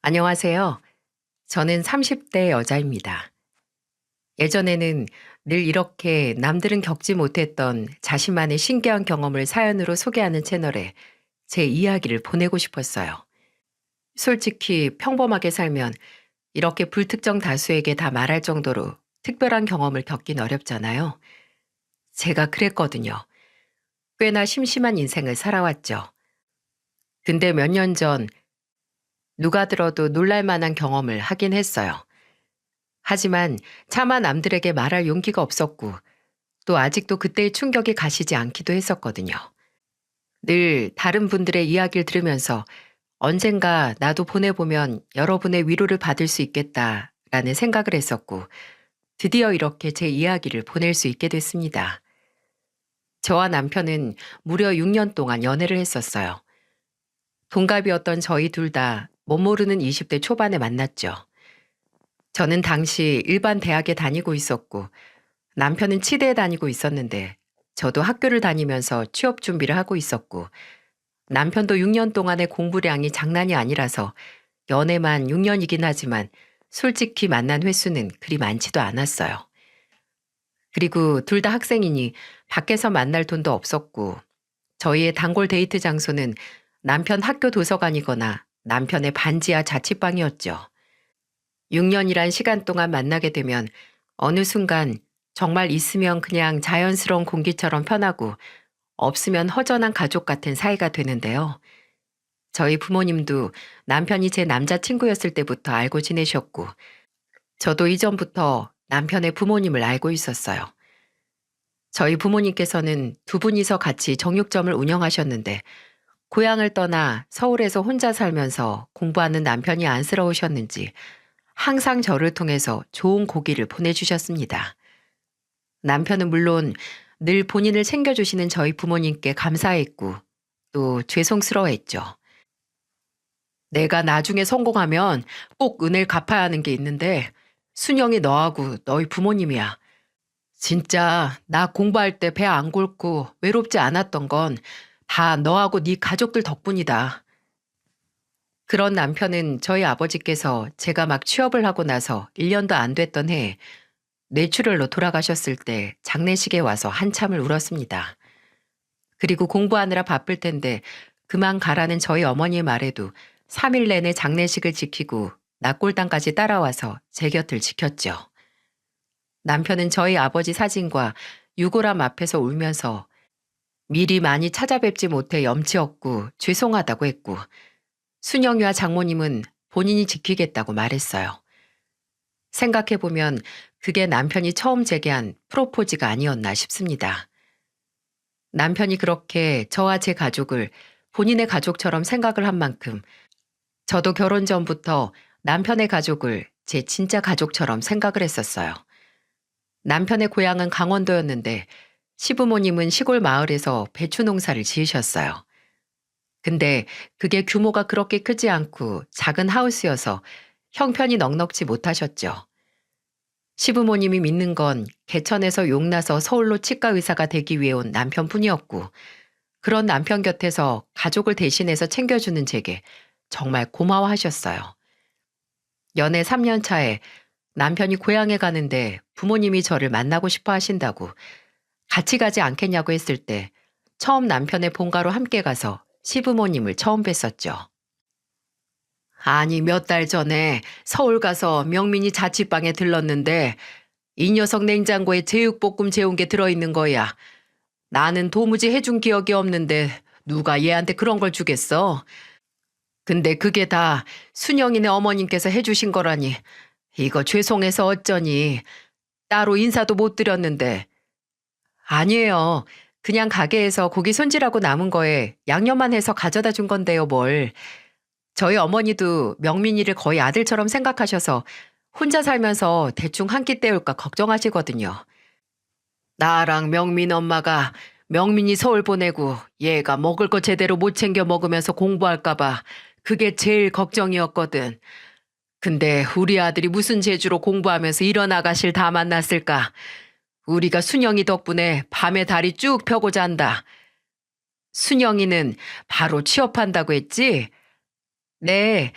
안녕하세요. 저는 30대 여자입니다. 예전에는 늘 이렇게 남들은 겪지 못했던 자신만의 신기한 경험을 사연으로 소개하는 채널에 제 이야기를 보내고 싶었어요. 솔직히 평범하게 살면 이렇게 불특정 다수에게 다 말할 정도로 특별한 경험을 겪긴 어렵잖아요. 제가 그랬거든요. 꽤나 심심한 인생을 살아왔죠. 근데 몇 년 전 누가 들어도 놀랄 만한 경험을 하긴 했어요. 하지만 차마 남들에게 말할 용기가 없었고 또 아직도 그때의 충격이 가시지 않기도 했었거든요. 늘 다른 분들의 이야기를 들으면서 언젠가 나도 보내보면 여러분의 위로를 받을 수 있겠다라는 생각을 했었고 드디어 이렇게 제 이야기를 보낼 수 있게 됐습니다. 저와 남편은 무려 6년 동안 연애를 했었어요. 동갑이었던 저희 둘 다 못 모르는 20대 초반에 만났죠. 저는 당시 일반 대학에 다니고 있었고 남편은 치대에 다니고 있었는데 저도 학교를 다니면서 취업 준비를 하고 있었고 남편도 6년 동안의 공부량이 장난이 아니라서 연애만 6년이긴 하지만 솔직히 만난 횟수는 그리 많지도 않았어요. 그리고 둘 다 학생이니 밖에서 만날 돈도 없었고 저희의 단골 데이트 장소는 남편 학교 도서관이거나 남편의 반지하 자취방이었죠. 6년이란 시간 동안 만나게 되면 어느 순간 정말 있으면 그냥 자연스러운 공기처럼 편하고 없으면 허전한 가족 같은 사이가 되는데요. 저희 부모님도 남편이 제 남자친구였을 때부터 알고 지내셨고 저도 이전부터 남편의 부모님을 알고 있었어요. 저희 부모님께서는 두 분이서 같이 정육점을 운영하셨는데 고향을 떠나 서울에서 혼자 살면서 공부하는 남편이 안쓰러우셨는지 항상 저를 통해서 좋은 고기를 보내주셨습니다. 남편은 물론 늘 본인을 챙겨주시는 저희 부모님께 감사했고 또 죄송스러워했죠. 내가 나중에 성공하면 꼭 은혜를 갚아야 하는 게 있는데 순영이 너하고 너희 부모님이야. 진짜 나 공부할 때 배 안 곪고 외롭지 않았던 건 다 너하고 네 가족들 덕분이다. 그런 남편은 저희 아버지께서 제가 막 취업을 하고 나서 1년도 안 됐던 해에 뇌출혈로 돌아가셨을 때 장례식에 와서 한참을 울었습니다. 그리고 공부하느라 바쁠 텐데 그만 가라는 저희 어머니의 말에도 3일 내내 장례식을 지키고 낙골당까지 따라와서 제 곁을 지켰죠. 남편은 저희 아버지 사진과 유골함 앞에서 울면서 미리 많이 찾아뵙지 못해 염치없고 죄송하다고 했고 순영이와 장모님은 본인이 지키겠다고 말했어요. 생각해보면 그게 남편이 처음 제게 한 프로포즈가 아니었나 싶습니다. 남편이 그렇게 저와 제 가족을 본인의 가족처럼 생각을 한 만큼 저도 결혼 전부터 남편의 가족을 제 진짜 가족처럼 생각을 했었어요. 남편의 고향은 강원도였는데 시부모님은 시골 마을에서 배추 농사를 지으셨어요. 근데 그게 규모가 그렇게 크지 않고 작은 하우스여서 형편이 넉넉지 못하셨죠. 시부모님이 믿는 건 개천에서 용나서 서울로 치과 의사가 되기 위해 온 남편뿐이었고 그런 남편 곁에서 가족을 대신해서 챙겨주는 제게 정말 고마워하셨어요. 연애 3년 차에 남편이 고향에 가는데 부모님이 저를 만나고 싶어 하신다고 같이 가지 않겠냐고 했을 때 처음 남편의 본가로 함께 가서 시부모님을 처음 뵀었죠. 아니, 몇 달 전에 서울 가서 명민이 자취방에 들렀는데 이 녀석 냉장고에 제육볶음 재운 게 들어있는 거야. 나는 도무지 해준 기억이 없는데 누가 얘한테 그런 걸 주겠어? 근데 그게 다 순영이네 어머님께서 해주신 거라니. 이거 죄송해서 어쩌니. 따로 인사도 못 드렸는데. 아니에요. 그냥 가게에서 고기 손질하고 남은 거에 양념만 해서 가져다 준 건데요, 뭘. 저희 어머니도 명민이를 거의 아들처럼 생각하셔서 혼자 살면서 대충 한 끼 때울까 걱정하시거든요. 나랑 명민 엄마가 명민이 서울 보내고 얘가 먹을 거 제대로 못 챙겨 먹으면서 공부할까봐 그게 제일 걱정이었거든. 근데 우리 아들이 무슨 재주로 공부하면서 이런 아가씨를 다 만났을까? 우리가 순영이 덕분에 밤에 다리 쭉 펴고 잔다. 순영이는 바로 취업한다고 했지? 네.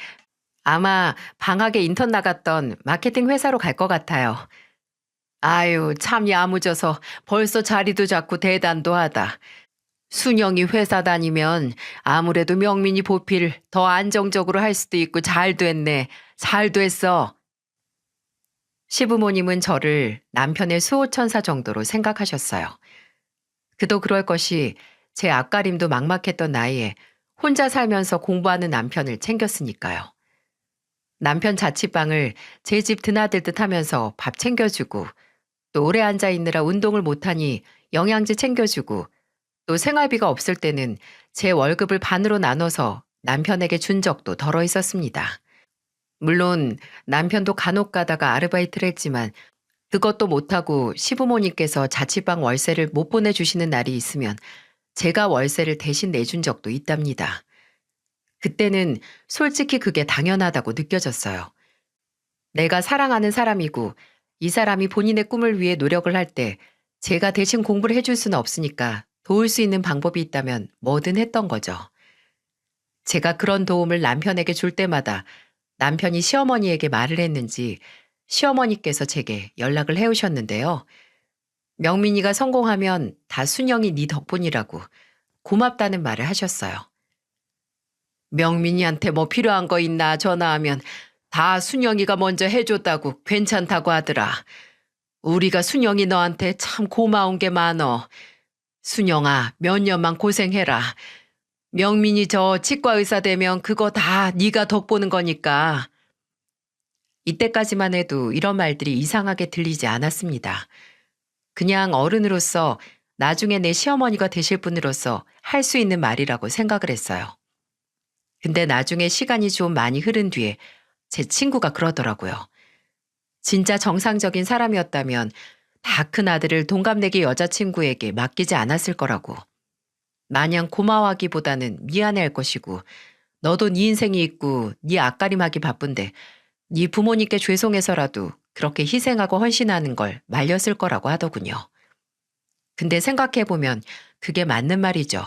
아마 방학에 인턴 나갔던 마케팅 회사로 갈 것 같아요. 아유, 참 야무져서 벌써 자리도 잡고 대단도 하다. 순영이 회사 다니면 아무래도 명민이 보필 더 안정적으로 할 수도 있고 잘 됐네. 잘 됐어. 시부모님은 저를 남편의 수호천사 정도로 생각하셨어요. 그도 그럴 것이 제 앞가림도 막막했던 나이에 혼자 살면서 공부하는 남편을 챙겼으니까요. 남편 자취방을 제 집 드나들듯 하면서 밥 챙겨주고 또 오래 앉아 있느라 운동을 못하니 영양제 챙겨주고 또 생활비가 없을 때는 제 월급을 반으로 나눠서 남편에게 준 적도 덜어 있었습니다. 물론 남편도 간혹 가다가 아르바이트를 했지만 그것도 못하고 시부모님께서 자취방 월세를 못 보내주시는 날이 있으면 제가 월세를 대신 내준 적도 있답니다. 그때는 솔직히 그게 당연하다고 느껴졌어요. 내가 사랑하는 사람이고 이 사람이 본인의 꿈을 위해 노력을 할 때 제가 대신 공부를 해줄 수는 없으니까 도울 수 있는 방법이 있다면 뭐든 했던 거죠. 제가 그런 도움을 남편에게 줄 때마다 남편이 시어머니에게 말을 했는지 시어머니께서 제게 연락을 해오셨는데요. 명민이가 성공하면 다 순영이 네 덕분이라고 고맙다는 말을 하셨어요. 명민이한테 뭐 필요한 거 있나 전화하면 다 순영이가 먼저 해줬다고 괜찮다고 하더라. 우리가 순영이 너한테 참 고마운 게 많어. 순영아, 몇 년만 고생해라. 명민이 저 치과 의사 되면 그거 다 네가 덕보는 거니까. 이때까지만 해도 이런 말들이 이상하게 들리지 않았습니다. 그냥 어른으로서 나중에 내 시어머니가 되실 분으로서 할 수 있는 말이라고 생각을 했어요. 근데 나중에 시간이 좀 많이 흐른 뒤에 제 친구가 그러더라고요. 진짜 정상적인 사람이었다면 다 큰 아들을 동갑내기 여자친구에게 맡기지 않았을 거라고. 마냥 고마워하기보다는 미안해할 것이고 너도 네 인생이 있고 네 앞가림하기 바쁜데 네 부모님께 죄송해서라도 그렇게 희생하고 헌신하는 걸 말렸을 거라고 하더군요. 근데 생각해보면 그게 맞는 말이죠.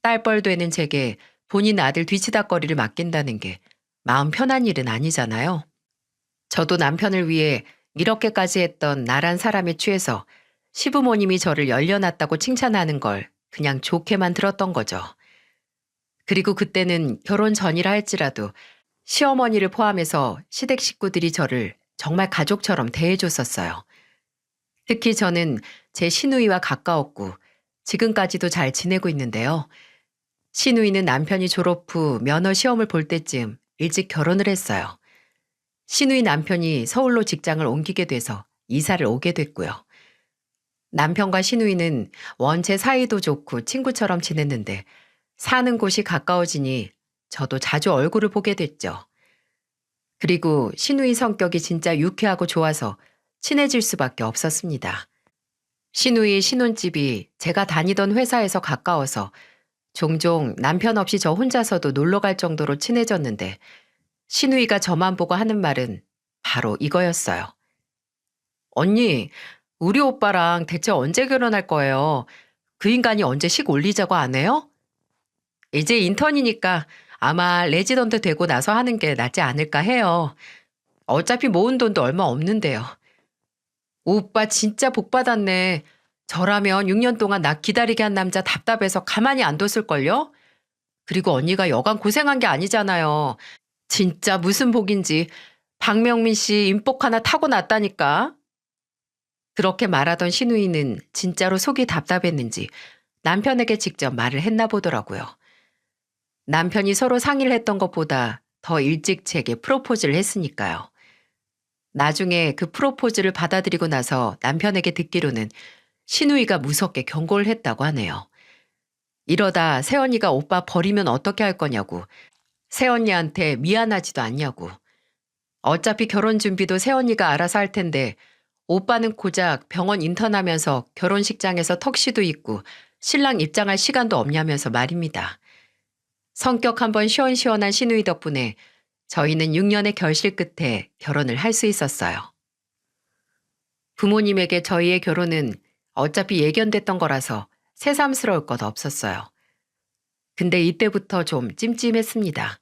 딸뻘 되는 제게 본인 아들 뒤치다꺼리를 맡긴다는 게 마음 편한 일은 아니잖아요. 저도 남편을 위해 이렇게까지 했던 나란 사람에 취해서 시부모님이 저를 열려놨다고 칭찬하는 걸 그냥 좋게만 들었던 거죠. 그리고 그때는 결혼 전이라 할지라도 시어머니를 포함해서 시댁 식구들이 저를 정말 가족처럼 대해줬었어요. 특히 저는 제 시누이와 가까웠고 지금까지도 잘 지내고 있는데요. 시누이는 남편이 졸업 후 면허 시험을 볼 때쯤 일찍 결혼을 했어요. 시누이 남편이 서울로 직장을 옮기게 돼서 이사를 오게 됐고요. 남편과 시누이는 원체 사이도 좋고 친구처럼 지냈는데 사는 곳이 가까워지니 저도 자주 얼굴을 보게 됐죠. 그리고 시누이 성격이 진짜 유쾌하고 좋아서 친해질 수밖에 없었습니다. 시누이 신혼집이 제가 다니던 회사에서 가까워서 종종 남편 없이 저 혼자서도 놀러 갈 정도로 친해졌는데 시누이가 저만 보고 하는 말은 바로 이거였어요. 언니, 우리 오빠랑 대체 언제 결혼할 거예요? 그 인간이 언제 식 올리자고 안 해요? 이제 인턴이니까 아마 레지던트 되고 나서 하는 게 낫지 않을까 해요. 어차피 모은 돈도 얼마 없는데요. 오빠 진짜 복 받았네. 저라면 6년 동안 나 기다리게 한 남자 답답해서 가만히 안 뒀을걸요? 그리고 언니가 여간 고생한 게 아니잖아요. 진짜 무슨 복인지 박명민 씨 인복 하나 타고났다니까. 그렇게 말하던 시누이는 진짜로 속이 답답했는지 남편에게 직접 말을 했나 보더라고요. 남편이 서로 상의를 했던 것보다 더 일찍 제게 프로포즈를 했으니까요. 나중에 그 프로포즈를 받아들이고 나서 남편에게 듣기로는 시누이가 무섭게 경고를 했다고 하네요. 이러다 새언니가 오빠 버리면 어떻게 할 거냐고, 새언니한테 미안하지도 않냐고. 어차피 결혼 준비도 새언니가 알아서 할 텐데 오빠는 고작 병원 인턴하면서 결혼식장에서 턱시도 입고 신랑 입장할 시간도 없냐면서 말입니다. 성격 한번 시원시원한 시누이 덕분에 저희는 6년의 결실 끝에 결혼을 할 수 있었어요. 부모님에게 저희의 결혼은 어차피 예견됐던 거라서 새삼스러울 것 없었어요. 근데 이때부터 좀 찜찜했습니다.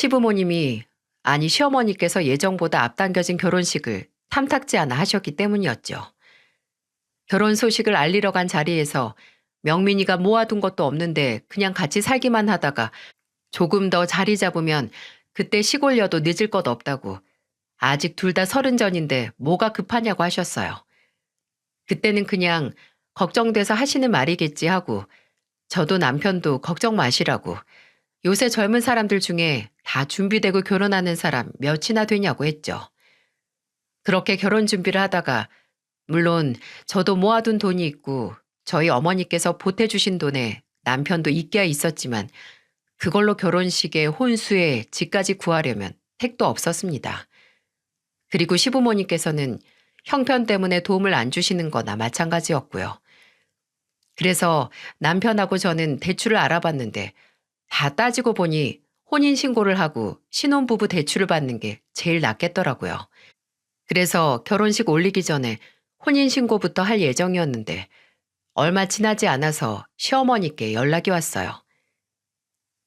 시부모님이, 아니 시어머니께서 예정보다 앞당겨진 결혼식을 탐탁지 않아 하셨기 때문이었죠. 결혼 소식을 알리러 간 자리에서 명민이가 모아둔 것도 없는데 그냥 같이 살기만 하다가 조금 더 자리 잡으면 그때 시골려도 늦을 것 없다고, 아직 둘 다 30 전인데 뭐가 급하냐고 하셨어요. 그때는 그냥 걱정돼서 하시는 말이겠지 하고, 저도 남편도 걱정 마시라고, 요새 젊은 사람들 중에 다 준비되고 결혼하는 사람 몇이나 되냐고 했죠. 그렇게 결혼 준비를 하다가, 물론 저도 모아둔 돈이 있고 저희 어머니께서 보태주신 돈에 남편도 있기야 있었지만, 그걸로 결혼식에 혼수에 집까지 구하려면 택도 없었습니다. 그리고 시부모님께서는 형편 때문에 도움을 안 주시는 거나 마찬가지였고요. 그래서 남편하고 저는 대출을 알아봤는데, 다 따지고 보니 혼인신고를 하고 신혼부부 대출을 받는 게 제일 낫겠더라고요. 그래서 결혼식 올리기 전에 혼인신고부터 할 예정이었는데, 얼마 지나지 않아서 시어머니께 연락이 왔어요.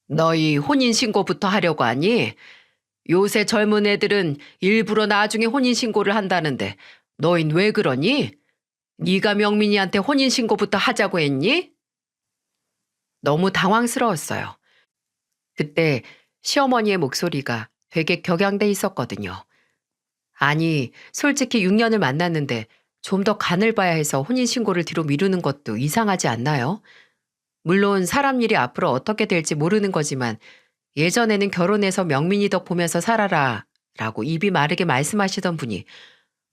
너희 혼인신고부터 하려고 하니? 요새 젊은 애들은 일부러 나중에 혼인신고를 한다는데 너흰 왜 그러니? 네가 명민이한테 혼인신고부터 하자고 했니? 너무 당황스러웠어요. 그때 시어머니의 목소리가 되게 격양돼 있었거든요. 아니, 솔직히 6년을 만났는데 좀 더 간을 봐야 해서 혼인신고를 뒤로 미루는 것도 이상하지 않나요? 물론 사람 일이 앞으로 어떻게 될지 모르는 거지만, 예전에는 결혼해서 명민이 덕 보면서 살아라 라고 입이 마르게 말씀하시던 분이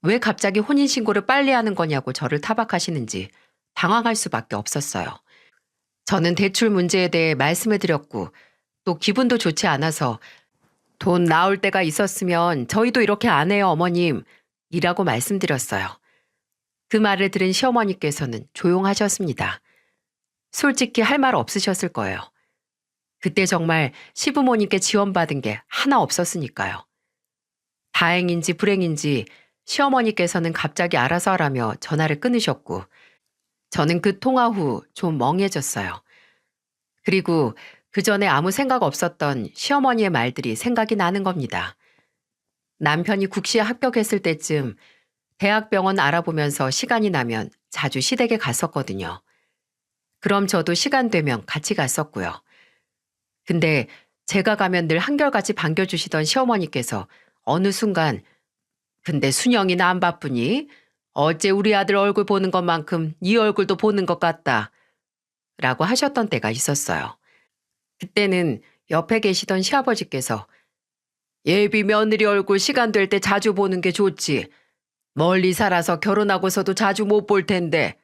왜 갑자기 혼인신고를 빨리 하는 거냐고 저를 타박하시는지 당황할 수밖에 없었어요. 저는 대출 문제에 대해 말씀을 드렸고, 또 기분도 좋지 않아서 돈 나올 때가 있었으면 저희도 이렇게 안 해요 어머님 이라고 말씀드렸어요. 그 말을 들은 시어머니께서는 조용하셨습니다. 솔직히 할 말 없으셨을 거예요. 그때 정말 시부모님께 지원받은 게 하나 없었으니까요. 다행인지 불행인지 시어머니께서는 갑자기 알아서 하라며 전화를 끊으셨고, 저는 그 통화 후 좀 멍해졌어요. 그리고 그 전에 아무 생각 없었던 시어머니의 말들이 생각이 나는 겁니다. 남편이 국시에 합격했을 때쯤 대학병원 알아보면서 시간이 나면 자주 시댁에 갔었거든요. 그럼 저도 시간 되면 같이 갔었고요. 근데 제가 가면 늘 한결같이 반겨주시던 시어머니께서 어느 순간 근데 순영이나 안 바쁘니? 어째 우리 아들 얼굴 보는 것만큼 네 얼굴도 보는 것 같다 라고 하셨던 때가 있었어요. 그때는 옆에 계시던 시아버지께서 예비 며느리 얼굴 시간 될 때 자주 보는 게 좋지. 멀리 살아서 결혼하고서도 자주 못 볼 텐데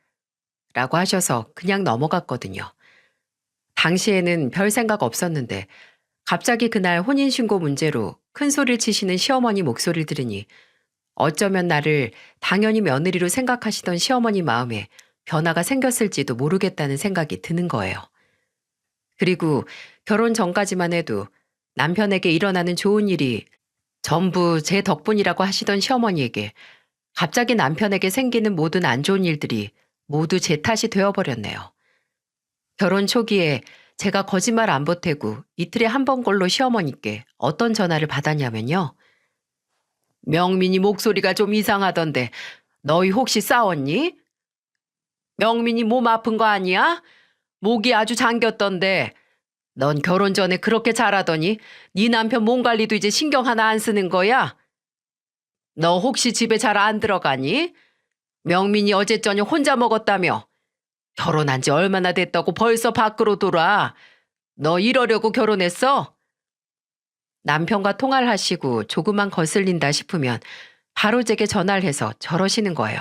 라고 하셔서 그냥 넘어갔거든요. 당시에는 별 생각 없었는데 갑자기 그날 혼인신고 문제로 큰 소리를 치시는 시어머니 목소리를 들으니 어쩌면 나를 당연히 며느리로 생각하시던 시어머니 마음에 변화가 생겼을지도 모르겠다는 생각이 드는 거예요. 그리고 결혼 전까지만 해도 남편에게 일어나는 좋은 일이 전부 제 덕분이라고 하시던 시어머니에게 갑자기 남편에게 생기는 모든 안 좋은 일들이 모두 제 탓이 되어버렸네요. 결혼 초기에 제가 거짓말 안 보태고 이틀에 한 번꼴로 시어머니께 어떤 전화를 받았냐면요. 명민이 목소리가 좀 이상하던데 너희 혹시 싸웠니? 명민이 몸 아픈 거 아니야? 목이 아주 잠겼던데 넌 결혼 전에 그렇게 잘하더니 네 남편 몸 관리도 이제 신경 하나 안 쓰는 거야? 너 혹시 집에 잘 안 들어가니? 명민이 어제 저녁 혼자 먹었다며? 결혼한 지 얼마나 됐다고 벌써 밖으로 돌아? 너 이러려고 결혼했어? 남편과 통화를 하시고 조금만 거슬린다 싶으면 바로 제게 전화를 해서 저러시는 거예요.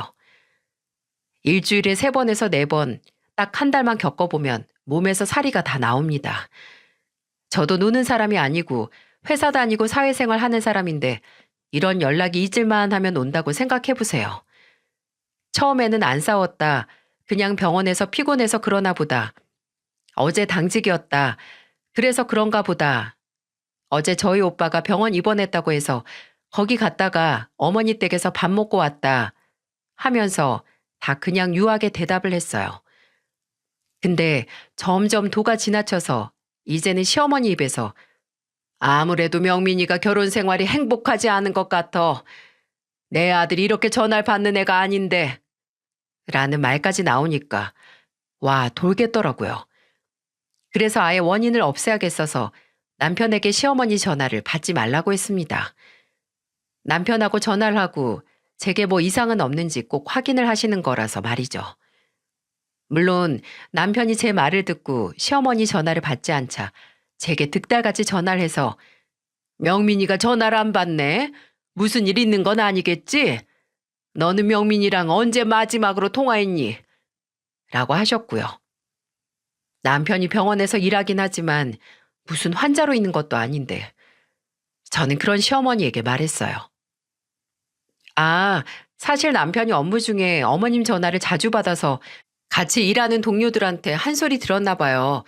일주일에 3번에서 4번, 딱 한 달만 겪어보면 몸에서 사리가 다 나옵니다. 저도 노는 사람이 아니고 회사 다니고 사회생활 하는 사람인데 이런 연락이 잊을만 하면 온다고 생각해보세요. 처음에는 안 싸웠다. 그냥 병원에서 피곤해서 그러나 보다. 어제 당직이었다. 그래서 그런가 보다. 어제 저희 오빠가 병원 입원했다고 해서 거기 갔다가 어머니 댁에서 밥 먹고 왔다 하면서 다 그냥 유하게 대답을 했어요. 근데 점점 도가 지나쳐서 이제는 시어머니 입에서 아무래도 명민이가 결혼 생활이 행복하지 않은 것 같아. 내 아들이 이렇게 전화를 받는 애가 아닌데. 라는 말까지 나오니까 와, 돌겠더라고요. 그래서 아예 원인을 없애야겠어서 남편에게 시어머니 전화를 받지 말라고 했습니다. 남편하고 전화를 하고 제게 뭐 이상은 없는지 꼭 확인을 하시는 거라서 말이죠. 물론 남편이 제 말을 듣고 시어머니 전화를 받지 않자 제게 득달같이 전화를 해서 명민이가 전화를 안 받네? 무슨 일 있는 건 아니겠지? 너는 명민이랑 언제 마지막으로 통화했니? 라고 하셨고요. 남편이 병원에서 일하긴 하지만 무슨 환자로 있는 것도 아닌데 저는 그런 시어머니에게 말했어요. 아, 사실 남편이 업무 중에 어머님 전화를 자주 받아서 같이 일하는 동료들한테 한 소리 들었나 봐요.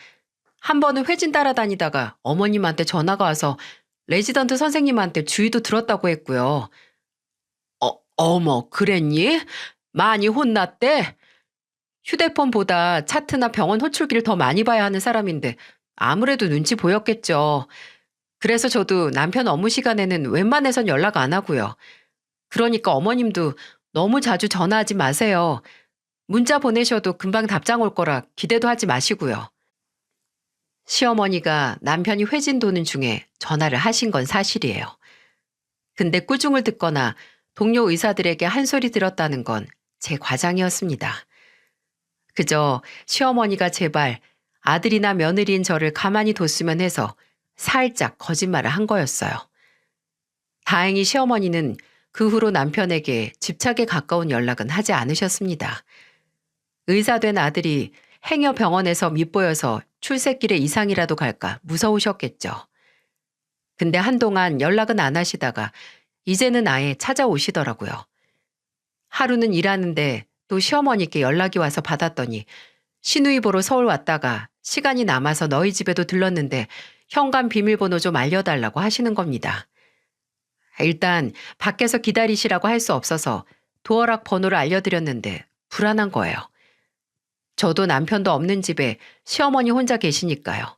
한 번은 회진 따라다니다가 어머님한테 전화가 와서 레지던트 선생님한테 주의도 들었다고 했고요. 어머, 그랬니? 많이 혼났대? 휴대폰보다 차트나 병원 호출기를 더 많이 봐야 하는 사람인데 아무래도 눈치 보였겠죠. 그래서 저도 남편 업무 시간에는 웬만해선 연락 안 하고요. 그러니까 어머님도 너무 자주 전화하지 마세요. 문자 보내셔도 금방 답장 올 거라 기대도 하지 마시고요. 시어머니가 남편이 회진 도는 중에 전화를 하신 건 사실이에요. 근데 꾸중을 듣거나 동료 의사들에게 한 소리 들었다는 건 제 과장이었습니다. 그저 시어머니가 제발 아들이나 며느리인 저를 가만히 뒀으면 해서 살짝 거짓말을 한 거였어요. 다행히 시어머니는 그 후로 남편에게 집착에 가까운 연락은 하지 않으셨습니다. 의사 된 아들이 행여 병원에서 밉보여서 출세길에 이상이라도 갈까 무서우셨겠죠. 근데 한동안 연락은 안 하시다가 이제는 아예 찾아오시더라고요. 하루는 일하는데 또 시어머니께 연락이 와서 받았더니 시누이 보러 서울 왔다가 시간이 남아서 너희 집에도 들렀는데 현관 비밀번호 좀 알려달라고 하시는 겁니다. 일단 밖에서 기다리시라고 할 수 없어서 도어락 번호를 알려드렸는데 불안한 거예요. 저도 남편도 없는 집에 시어머니 혼자 계시니까요.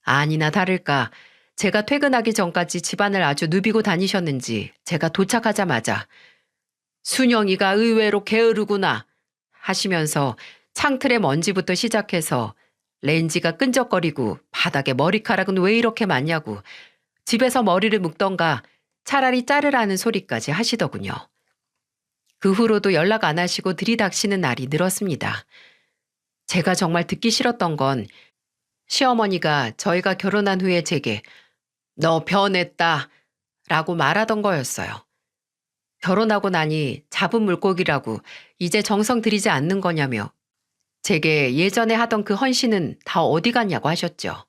아니나 다를까 제가 퇴근하기 전까지 집안을 아주 누비고 다니셨는지 제가 도착하자마자 순영이가 의외로 게으르구나 하시면서 창틀의 먼지부터 시작해서 렌지가 끈적거리고 바닥에 머리카락은 왜 이렇게 많냐고 집에서 머리를 묶던가 차라리 자르라는 소리까지 하시더군요. 그 후로도 연락 안 하시고 들이닥치는 날이 늘었습니다. 제가 정말 듣기 싫었던 건 시어머니가 저희가 결혼한 후에 제게 너 변했다 라고 말하던 거였어요. 결혼하고 나니 잡은 물고기라고 이제 정성 들이지 않는 거냐며 제게 예전에 하던 그 헌신은 다 어디 갔냐고 하셨죠.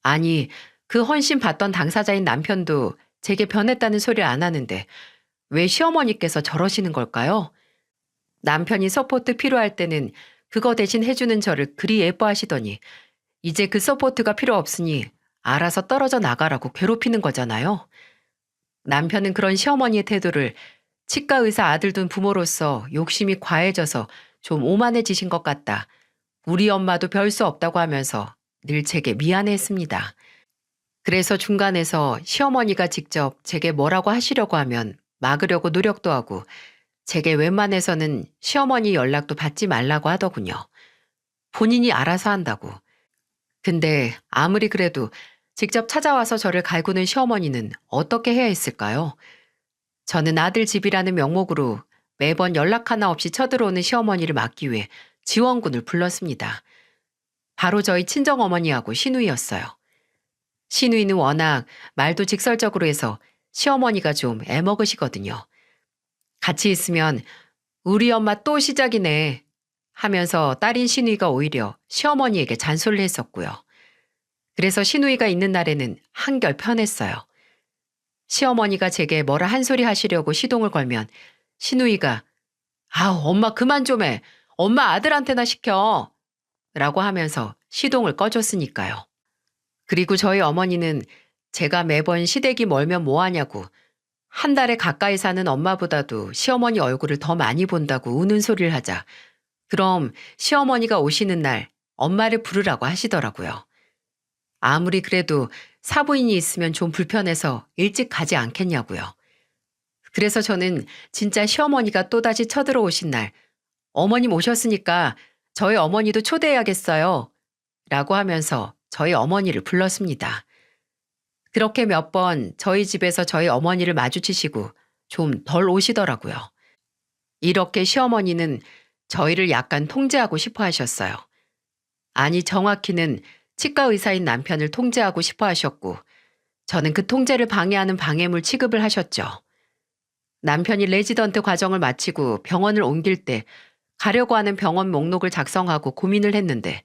아니, 그 헌신 받던 당사자인 남편도 제게 변했다는 소리를 안 하는데 왜 시어머니께서 저러시는 걸까요? 남편이 서포트 필요할 때는 그거 대신 해주는 저를 그리 예뻐하시더니 이제 그 서포트가 필요 없으니 알아서 떨어져 나가라고 괴롭히는 거잖아요. 남편은 그런 시어머니의 태도를 치과 의사 아들 둔 부모로서 욕심이 과해져서 좀 오만해지신 것 같다. 우리 엄마도 별 수 없다고 하면서 늘 제게 미안해했습니다. 그래서 중간에서 시어머니가 직접 제게 뭐라고 하시려고 하면 막으려고 노력도 하고 제게 웬만해서는 시어머니 연락도 받지 말라고 하더군요. 본인이 알아서 한다고. 근데 아무리 그래도 직접 찾아와서 저를 갈구는 시어머니는 어떻게 해야 했을까요? 저는 아들 집이라는 명목으로 매번 연락 하나 없이 쳐들어오는 시어머니를 막기 위해 지원군을 불렀습니다. 바로 저희 친정어머니하고 시누이였어요. 시누이는 워낙 말도 직설적으로 해서 시어머니가 좀 애먹으시거든요. 같이 있으면 우리 엄마 또 시작이네 하면서 딸인 시누이가 오히려 시어머니에게 잔소리를 했었고요. 그래서 시누이가 있는 날에는 한결 편했어요. 시어머니가 제게 뭐라 한 소리 하시려고 시동을 걸면 시누이가 아우 엄마 그만 좀 해. 엄마 아들한테나 시켜. 라고 하면서 시동을 꺼줬으니까요. 그리고 저희 어머니는 제가 매번 시댁이 멀면 뭐하냐고 한 달에 가까이 사는 엄마보다도 시어머니 얼굴을 더 많이 본다고 우는 소리를 하자 그럼 시어머니가 오시는 날 엄마를 부르라고 하시더라고요. 아무리 그래도 사부인이 있으면 좀 불편해서 일찍 가지 않겠냐고요. 그래서 저는 진짜 시어머니가 또다시 쳐들어오신 날 어머님 오셨으니까 저희 어머니도 초대해야겠어요. 라고 하면서 저희 어머니를 불렀습니다. 그렇게 몇 번 저희 집에서 저희 어머니를 마주치시고 좀 덜 오시더라고요. 이렇게 시어머니는 저희를 약간 통제하고 싶어 하셨어요. 아니, 정확히는 치과 의사인 남편을 통제하고 싶어 하셨고, 저는 그 통제를 방해하는 방해물 취급을 하셨죠. 남편이 레지던트 과정을 마치고 병원을 옮길 때 가려고 하는 병원 목록을 작성하고 고민을 했는데,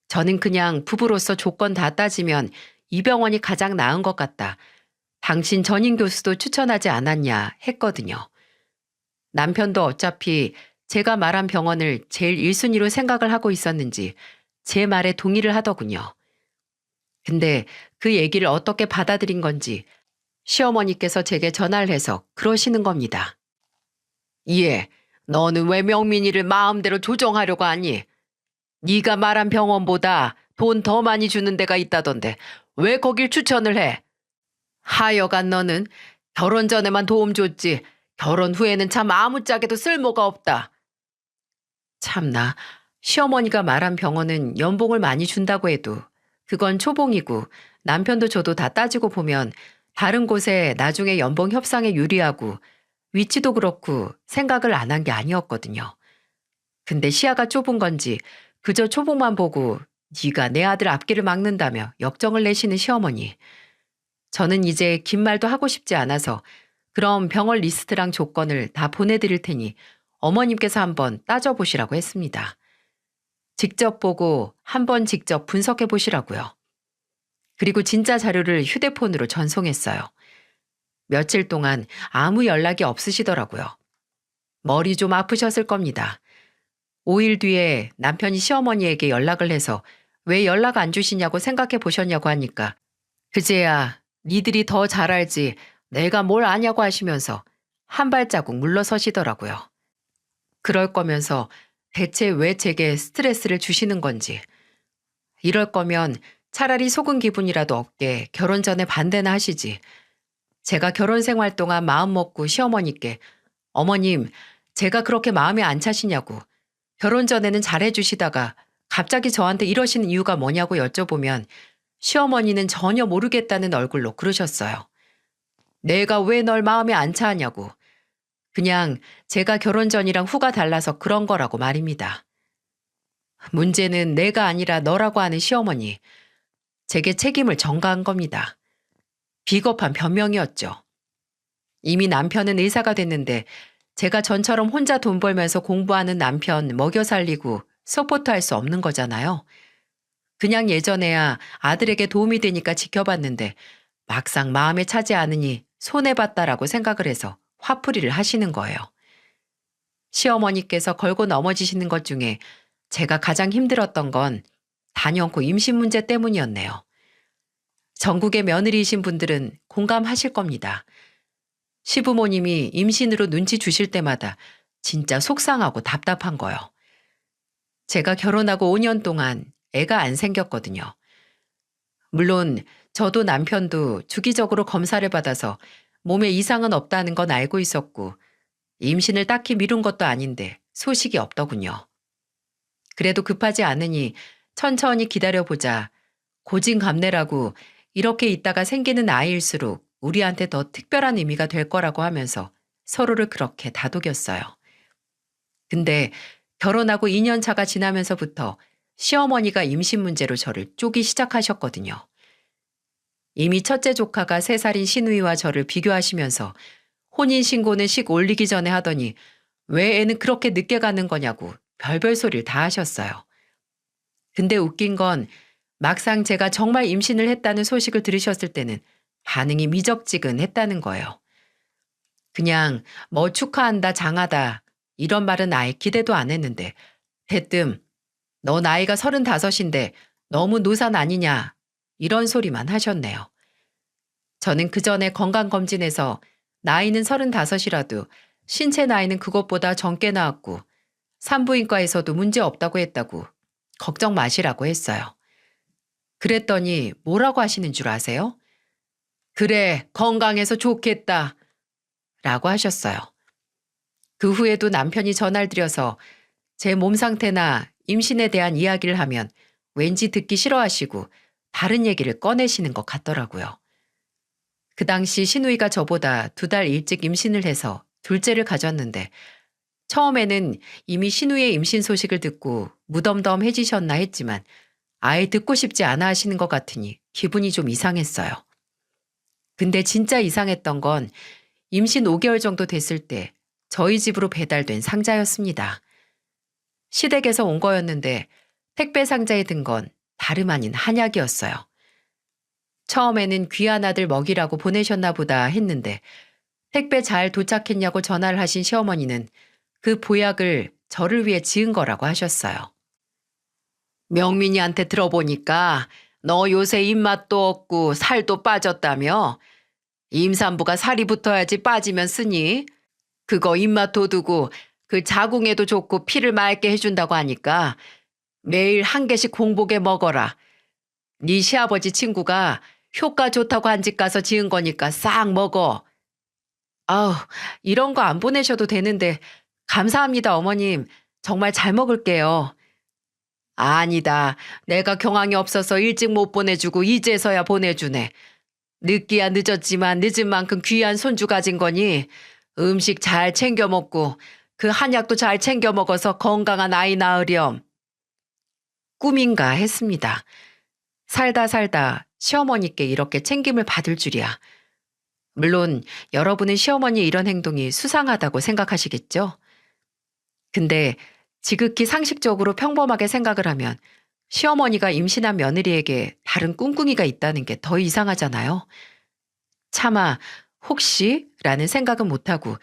저는 그냥 부부로서 조건 다 따지면 이 병원이 가장 나은 것 같다. 당신 전임 교수도 추천하지 않았냐 했거든요. 남편도 어차피 제가 말한 병원을 제일 1순위로 생각을 하고 있었는지 제 말에 동의를 하더군요. 근데 그 얘기를 어떻게 받아들인 건지 시어머니께서 제게 전화를 해서 그러시는 겁니다. 예, 너는 왜 명민이를 마음대로 조정하려고 하니? 네가 말한 병원보다 돈 더 많이 주는 데가 있다던데 왜 거길 추천을 해? 하여간 너는 결혼 전에만 도움 줬지 결혼 후에는 참 아무짝에도 쓸모가 없다. 참나, 시어머니가 말한 병원은 연봉을 많이 준다고 해도 그건 초봉이고 남편도 저도 다 따지고 보면 다른 곳에 나중에 연봉 협상에 유리하고 위치도 그렇고 생각을 안 한 게 아니었거든요. 근데 시야가 좁은 건지 그저 초봉만 보고 네가 내 아들 앞길을 막는다며 역정을 내시는 시어머니. 저는 이제 긴 말도 하고 싶지 않아서 그럼 병원 리스트랑 조건을 다 보내드릴 테니 어머님께서 한번 따져보시라고 했습니다. 직접 보고 한번 직접 분석해 보시라고요. 그리고 진짜 자료를 휴대폰으로 전송했어요. 며칠 동안 아무 연락이 없으시더라고요. 머리 좀 아프셨을 겁니다. 5일 뒤에 남편이 시어머니에게 연락을 해서 왜 연락 안 주시냐고 생각해 보셨냐고 하니까 그제야 니들이 더 잘 알지 내가 뭘 아냐고 하시면서 한 발자국 물러서시더라고요. 그럴 거면서 대체 왜 제게 스트레스를 주시는 건지. 이럴 거면 차라리 속은 기분이라도 없게 결혼 전에 반대나 하시지. 제가 결혼 생활 동안 마음 먹고 시어머니께 어머님, 제가 그렇게 마음에 안 차시냐고 결혼 전에는 잘해주시다가 갑자기 저한테 이러시는 이유가 뭐냐고 여쭤보면 시어머니는 전혀 모르겠다는 얼굴로 그러셨어요. 내가 왜 널 마음에 안 차냐고. 그냥 제가 결혼 전이랑 후가 달라서 그런 거라고 말입니다. 문제는 내가 아니라 너라고 하는 시어머니. 제게 책임을 전가한 겁니다. 비겁한 변명이었죠. 이미 남편은 의사가 됐는데 제가 전처럼 혼자 돈 벌면서 공부하는 남편 먹여 살리고 서포트할 수 없는 거잖아요. 그냥 예전에야 아들에게 도움이 되니까 지켜봤는데 막상 마음에 차지 않으니 손해봤다라고 생각을 해서 화풀이를 하시는 거예요. 시어머니께서 걸고 넘어지시는 것 중에 제가 가장 힘들었던 건 단연코 임신 문제 때문이었네요. 전국의 며느리이신 분들은 공감하실 겁니다. 시부모님이 임신으로 눈치 주실 때마다 진짜 속상하고 답답한 거요. 제가 결혼하고 5년 동안 애가 안 생겼거든요. 물론 저도 남편도 주기적으로 검사를 받아서 몸에 이상은 없다는 건 알고 있었고 임신을 딱히 미룬 것도 아닌데 소식이 없더군요. 그래도 급하지 않으니 천천히 기다려보자. 고진감래라고 이렇게 있다가 생기는 아이일수록 우리한테 더 특별한 의미가 될 거라고 하면서 서로를 그렇게 다독였어요. 근데 결혼하고 2년 차가 지나면서부터 시어머니가 임신 문제로 저를 쪼기 시작하셨거든요. 이미 첫째 조카가 3살인 시누이와 저를 비교하시면서 혼인신고는 식 올리기 전에 하더니 왜 애는 그렇게 늦게 가는 거냐고 별별 소리를 다 하셨어요. 근데 웃긴 건 막상 제가 정말 임신을 했다는 소식을 들으셨을 때는 반응이 미적지근했다는 거예요. 그냥 뭐 축하한다 장하다 이런 말은 아예 기대도 안 했는데 대뜸 너 나이가 35인데 너무 노산 아니냐 이런 소리만 하셨네요. 저는 그 전에 건강검진에서 나이는 35이라도 신체 나이는 그것보다 젊게 나왔고 산부인과에서도 문제 없다고 했다고 걱정 마시라고 했어요. 그랬더니 뭐라고 하시는 줄 아세요? 그래, 건강해서 좋겠다. 라고 하셨어요. 그 후에도 남편이 전화를 드려서 제 몸 상태나 임신에 대한 이야기를 하면 왠지 듣기 싫어하시고 다른 얘기를 꺼내시는 것 같더라고요. 그 당시 시누이가 저보다 2달 일찍 임신을 해서 둘째를 가졌는데 처음에는 이미 시누이의 임신 소식을 듣고 무덤덤해지셨나 했지만 아예 듣고 싶지 않아 하시는 것 같으니 기분이 좀 이상했어요. 근데 진짜 이상했던 건 임신 5개월 정도 됐을 때 저희 집으로 배달된 상자였습니다. 시댁에서 온 거였는데 택배 상자에 든 건 다름 아닌 한약이었어요. 처음에는 귀한 아들 먹이라고 보내셨나 보다 했는데 택배 잘 도착했냐고 전화를 하신 시어머니는 그 보약을 저를 위해 지은 거라고 하셨어요. 명민이한테 들어보니까 너 요새 입맛도 없고 살도 빠졌다며? 임산부가 살이 붙어야지 빠지면 쓰니? 그거 입맛 돋우고 그 자궁에도 좋고 피를 맑게 해준다고 하니까 매일 한 개씩 공복에 먹어라. 네 시아버지 친구가 효과 좋다고 한 집 가서 지은 거니까 싹 먹어. 아우, 이런 거 안 보내셔도 되는데 감사합니다, 어머님. 정말 잘 먹을게요. 아니다. 내가 경황이 없어서 일찍 못 보내주고 이제서야 보내주네. 늦기야 늦었지만 늦은 만큼 귀한 손주 가진 거니 음식 잘 챙겨 먹고 그 한약도 잘 챙겨 먹어서 건강한 아이 낳으렴. 꿈인가 했습니다. 살다 살다 시어머니께 이렇게 챙김을 받을 줄이야. 물론 여러분은 시어머니의 이런 행동이 수상하다고 생각하시겠죠? 근데 지극히 상식적으로 평범하게 생각을 하면 시어머니가 임신한 며느리에게 다른 꿍꿍이가 있다는 게 더 이상하잖아요. 차마 혹시? 라는 생각은 못하고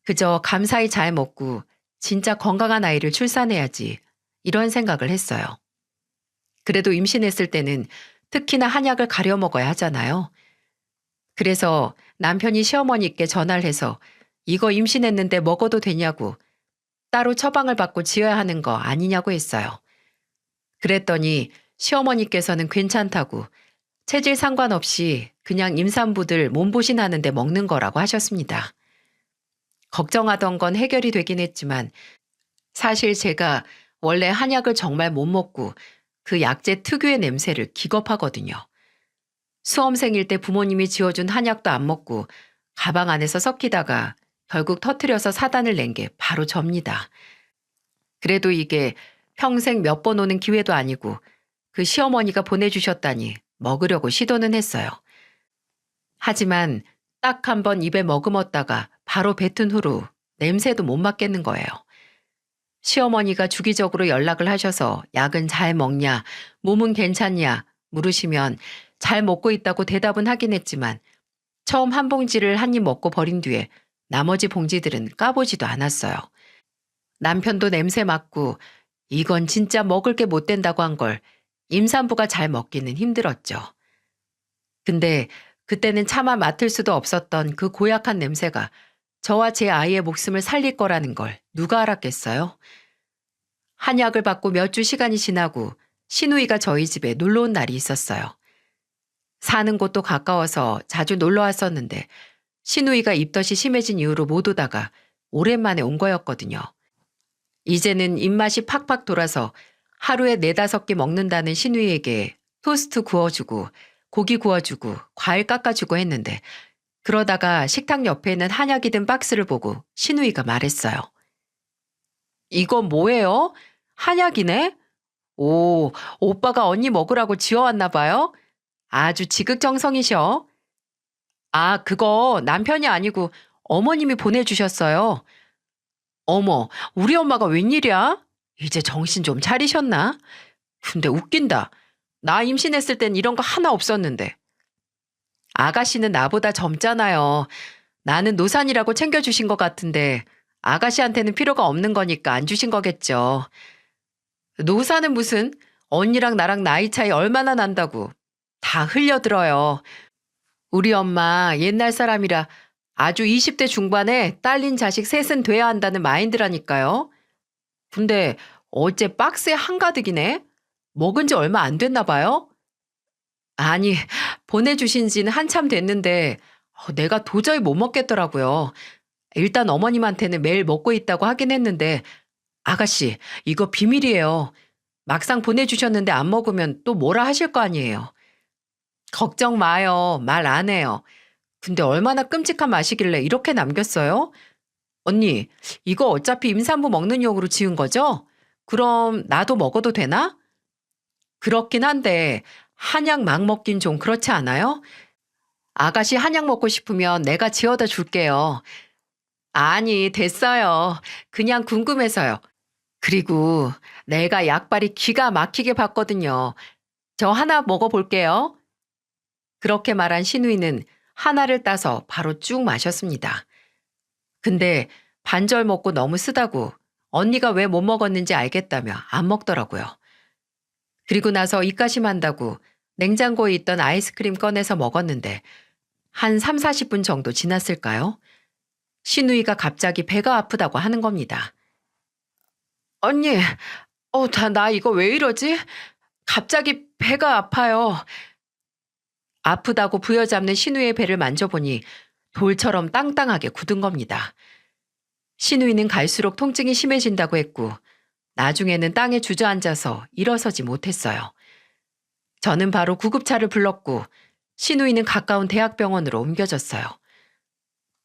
그저 감사히 잘 먹고 진짜 건강한 아이를 출산해야지 이런 생각을 했어요. 그래도 임신했을 때는 특히나 한약을 가려 먹어야 하잖아요. 그래서 남편이 시어머니께 전화를 해서 이거 임신했는데 먹어도 되냐고 따로 처방을 받고 지어야 하는 거 아니냐고 했어요. 그랬더니 시어머니께서는 괜찮다고 체질 상관없이 그냥 임산부들 몸보신하는데 먹는 거라고 하셨습니다. 걱정하던 건 해결이 되긴 했지만 사실 제가 원래 한약을 정말 못 먹고 그 약재 특유의 냄새를 기겁하거든요. 수험생일 때 부모님이 지어준 한약도 안 먹고 가방 안에서 섞이다가 결국 터트려서 사단을 낸 게 바로 접니다. 그래도 이게 평생 몇 번 오는 기회도 아니고 그 시어머니가 보내주셨다니 먹으려고 시도는 했어요. 하지만 딱 한 번 입에 머금었다가 바로 뱉은 후로 냄새도 못 맡겠는 거예요. 시어머니가 주기적으로 연락을 하셔서 약은 잘 먹냐, 몸은 괜찮냐 물으시면 잘 먹고 있다고 대답은 하긴 했지만 처음 한 봉지를 한 입 먹고 버린 뒤에 나머지 봉지들은 까보지도 않았어요. 남편도 냄새 맡고 이건 진짜 먹을 게 못 된다고 한 걸 임산부가 잘 먹기는 힘들었죠. 근데 그때는 차마 맡을 수도 없었던 그 고약한 냄새가 저와 제 아이의 목숨을 살릴 거라는 걸 누가 알았겠어요? 한약을 받고 몇 주 시간이 지나고 시누이가 저희 집에 놀러 온 날이 있었어요. 사는 곳도 가까워서 자주 놀러 왔었는데 시누이가 입덧이 심해진 이후로 못 오다가 오랜만에 온 거였거든요. 이제는 입맛이 팍팍 돌아서 하루에 4-5개 먹는다는 시누이에게 토스트 구워주고 고기 구워주고 과일 깎아주고 했는데 그러다가 식탁 옆에 있는 한약이 든 박스를 보고 시누이가 말했어요. 이건 뭐예요? 한약이네? 오, 오빠가 언니 먹으라고 지어왔나 봐요? 아주 지극정성이셔. 아, 그거 남편이 아니고 어머님이 보내주셨어요. 어머, 우리 엄마가 웬일이야? 이제 정신 좀 차리셨나? 근데 웃긴다. 나 임신했을 땐 이런 거 하나 없었는데. 아가씨는 나보다 젊잖아요. 나는 노산이라고 챙겨주신 것 같은데 아가씨한테는 필요가 없는 거니까 안 주신 거겠죠. 노산은 무슨 언니랑 나랑 나이 차이 얼마나 난다고. 다 흘려들어요. 우리 엄마 옛날 사람이라 아주 20대 중반에 딸린 자식 셋은 돼야 한다는 마인드라니까요. 근데 어째 박스에 한가득이네? 먹은 지 얼마 안 됐나 봐요? 아니, 보내주신 지는 한참 됐는데 내가 도저히 못 먹겠더라고요. 일단 어머님한테는 매일 먹고 있다고 하긴 했는데 아가씨, 이거 비밀이에요. 막상 보내주셨는데 안 먹으면 또 뭐라 하실 거 아니에요. 걱정 마요. 말 안 해요. 근데 얼마나 끔찍한 맛이길래 이렇게 남겼어요? 언니, 이거 어차피 임산부 먹는 용으로 지은 거죠? 그럼 나도 먹어도 되나? 그렇긴 한데 한약 막 먹긴 좀 그렇지 않아요? 아가씨 한약 먹고 싶으면 내가 지어다 줄게요. 아니, 됐어요. 그냥 궁금해서요. 그리고 내가 약발이 기가 막히게 봤거든요. 저 하나 먹어볼게요. 그렇게 말한 신우이는 하나를 따서 바로 쭉 마셨습니다. 근데 반절 먹고 너무 쓰다고 언니가 왜 못 먹었는지 알겠다며 안 먹더라고요. 그리고 나서 입가심한다고 냉장고에 있던 아이스크림 꺼내서 먹었는데 한 3, 40분 정도 지났을까요? 신우이가 갑자기 배가 아프다고 하는 겁니다. 언니, 나 이거 왜 이러지? 갑자기 배가 아파요. 아프다고 부여잡는 신우이의 배를 만져보니 돌처럼 땅땅하게 굳은 겁니다. 신우이는 갈수록 통증이 심해진다고 했고 나중에는 땅에 주저앉아서 일어서지 못했어요. 저는 바로 구급차를 불렀고 신우이는 가까운 대학병원으로 옮겨졌어요.